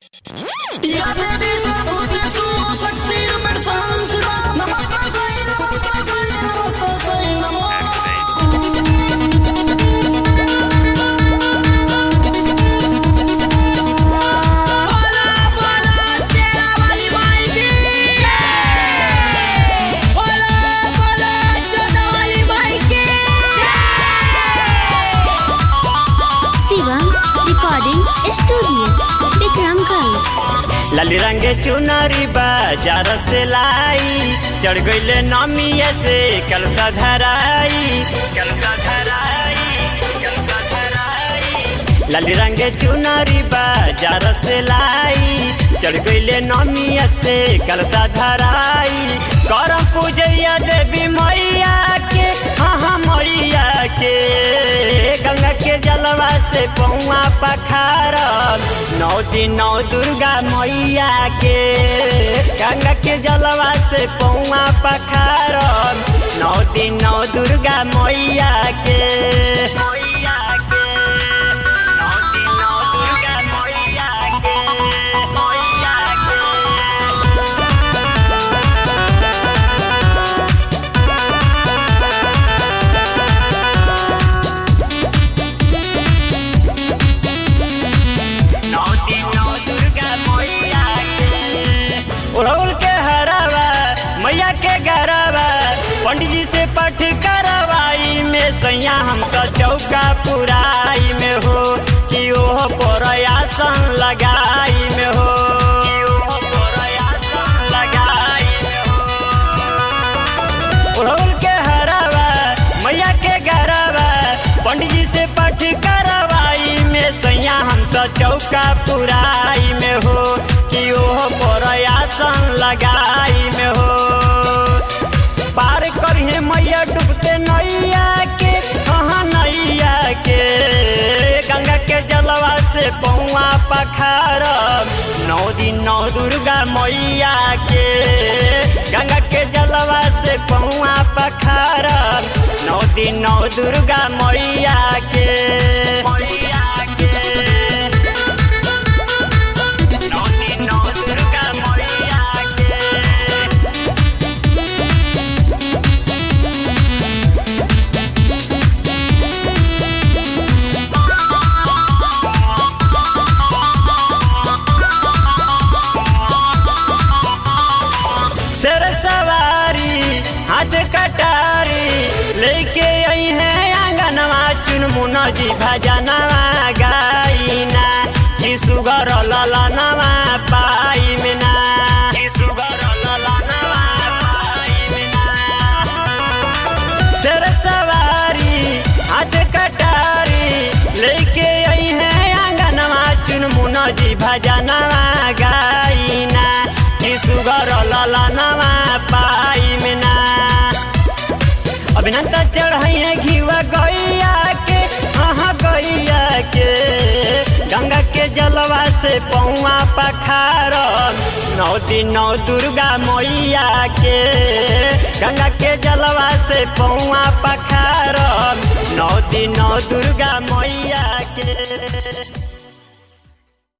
या देवी सर्वभूतेषु शक्तिरूपेण संस्थिता नमस्तस्यै नमस्तस्यै नमस्तस्यै नमो लाली रंगे चुनरी बाजार से लाई चढ़ गईले नमिया से कलसा धराई लाली रंगे चुनरी बाजार से लाई चढ़ गईले नमिया से कलसा धराई करम पूजैया देवी मैया के हाँ मैया के गंगा के जलवा से पौआ पखार 9 दिन 9 दुर्गा मैया के गंगा के जलवा से पौआ पखार 9 दिन 9 दुर्गा मैया के उड़ौल के हरावा मैया के गरावा पंडित जी से पठ करवाई में सैया हमका चौका पुराई में हो कि ओह प्रयासन लगाई में हो उड़ौल के हरावा मैया के गरावा पंडित जी से पठ करवाई में सैया हमका चौका पुराई में हो कि ओह प्रयासन लगाई में हो पार करिए मैया डूबते नैया के हाँ नैया के गंगा के जलवा से पौआ पखार 9 दिन 9 दुर्गा मैया के गंगा के जलवा से पौआ पखार 9 दिन 9 दुर्गा मैया के हाथ कटारी लेके आई है आंगनवा चुनमुना जी भजनवा गाइना कि सुगर ललनवा पाई में ना शेर सवारी हाथ कटारी लेके आई है आंगनवा चुनमुना जी भजनवा गाइना कि सुगर ललनवा पाई में ना अभिनंदन चढ़ाई है घीवा गैया के हाँ गैया के गंगा के जलवा से पौआ पखार 9 दिन 9 दुर्गा मैया के गंगा के जलवा से पौआ पखार 9 दिन 9 दुर्गा मैया के।